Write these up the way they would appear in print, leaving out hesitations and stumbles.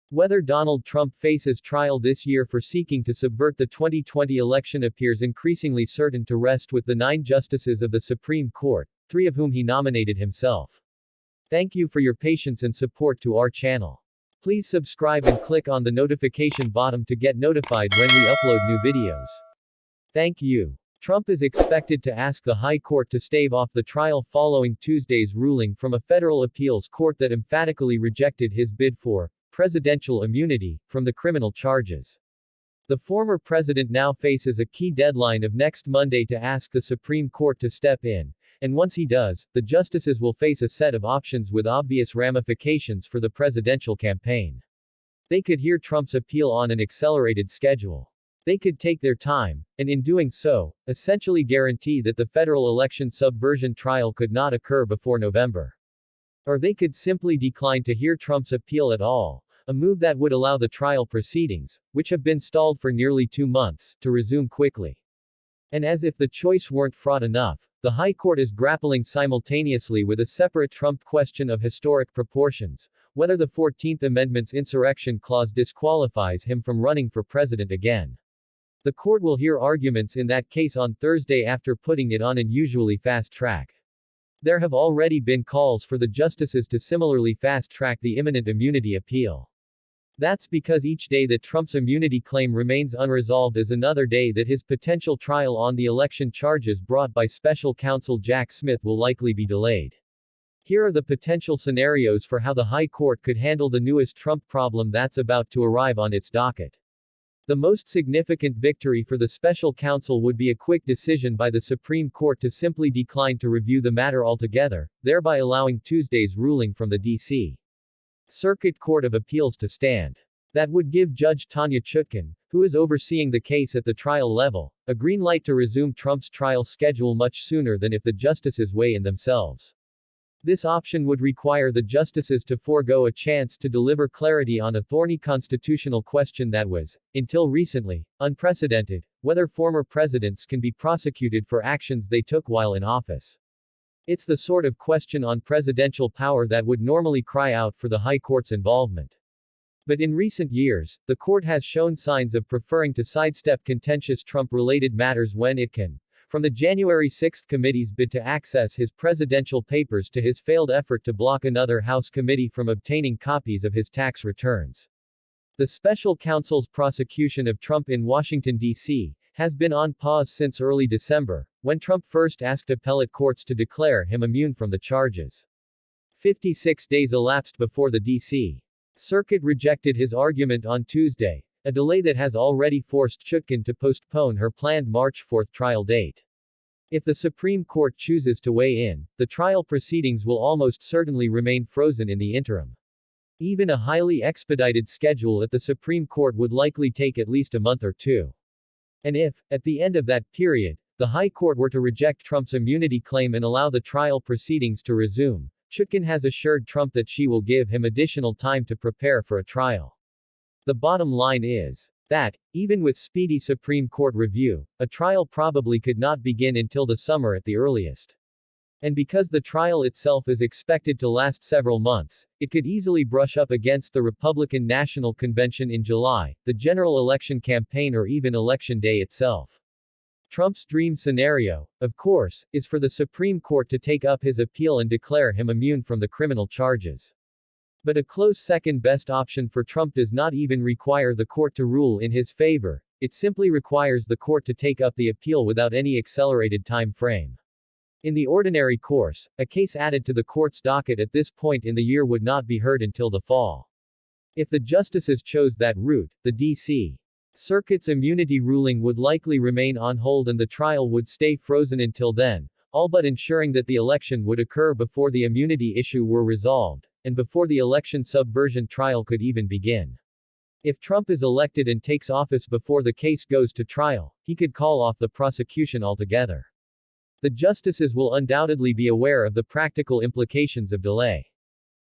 Whether Donald Trump faces trial this year for seeking to subvert the 2020 election appears increasingly certain to rest with the 9 justices of the Supreme Court, 3 of whom he nominated himself. Thank you for your patience and support to our channel. Please subscribe and click on the notification button to get notified when we upload new videos. Thank you. Trump is expected to ask the High Court to stave off the trial following Tuesday's ruling from a federal appeals court that emphatically rejected his bid for presidential immunity from the criminal charges. The former president now faces a key deadline of next Monday to ask the Supreme Court to step in, and once he does, the justices will face a set of options with obvious ramifications for the presidential campaign. They could hear Trump's appeal on an accelerated schedule. They could take their time, and in doing so, essentially guarantee that the federal election subversion trial could not occur before November. Or they could simply decline to hear Trump's appeal at all, a move that would allow the trial proceedings, which have been stalled for nearly 2 months, to resume quickly. And as if the choice weren't fraught enough, the High Court is grappling simultaneously with a separate Trump question of historic proportions, whether the 14th Amendment's insurrection clause disqualifies him from running for president again. The court will hear arguments in that case on Thursday after putting it on an unusually fast track. There have already been calls for the justices to similarly fast track the imminent immunity appeal. That's because each day that Trump's immunity claim remains unresolved is another day that his potential trial on the election charges brought by special counsel Jack Smith will likely be delayed. Here are the potential scenarios for how the High Court could handle the newest Trump problem that's about to arrive on its docket. The most significant victory for the special counsel would be a quick decision by the Supreme Court to simply decline to review the matter altogether, thereby allowing Tuesday's ruling from the D.C. Circuit Court of Appeals to stand. That would give Judge Tanya Chutkan, who is overseeing the case at the trial level, a green light to resume Trump's trial schedule much sooner than if the justices weigh in themselves. This option would require the justices to forego a chance to deliver clarity on a thorny constitutional question that was, until recently, unprecedented: whether former presidents can be prosecuted for actions they took while in office. It's the sort of question on presidential power that would normally cry out for the High Court's involvement. But in recent years, the court has shown signs of preferring to sidestep contentious Trump-related matters when it can. From the January 6 committee's bid to access his presidential papers to his failed effort to block another House committee from obtaining copies of his tax returns. The special counsel's prosecution of Trump in Washington, D.C., has been on pause since early December, when Trump first asked appellate courts to declare him immune from the charges. 56 days elapsed before the D.C. Circuit rejected his argument on Tuesday, a delay that has already forced Chutkan to postpone her planned March 4 trial date. If the Supreme Court chooses to weigh in, the trial proceedings will almost certainly remain frozen in the interim. Even a highly expedited schedule at the Supreme Court would likely take at least a month or 2. And if, at the end of that period, the High Court were to reject Trump's immunity claim and allow the trial proceedings to resume, Chutkan has assured Trump that she will give him additional time to prepare for a trial. The bottom line is that, even with speedy Supreme Court review, a trial probably could not begin until the summer at the earliest. And because the trial itself is expected to last several months, it could easily brush up against the Republican National Convention in July, the general election campaign, or even Election Day itself. Trump's dream scenario, of course, is for the Supreme Court to take up his appeal and declare him immune from the criminal charges. But a close second-best option for Trump does not even require the court to rule in his favor, it simply requires the court to take up the appeal without any accelerated time frame. In the ordinary course, a case added to the court's docket at this point in the year would not be heard until the fall. If the justices chose that route, the D.C. Circuit's immunity ruling would likely remain on hold and the trial would stay frozen until then, all but ensuring that the election would occur before the immunity issue were resolved, and before the election subversion trial could even begin. If Trump is elected and takes office before the case goes to trial, he could call off the prosecution altogether. The justices will undoubtedly be aware of the practical implications of delay.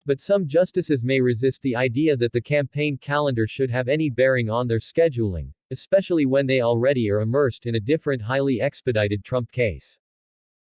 But some justices may resist the idea that the campaign calendar should have any bearing on their scheduling, especially when they already are immersed in a different highly expedited Trump case.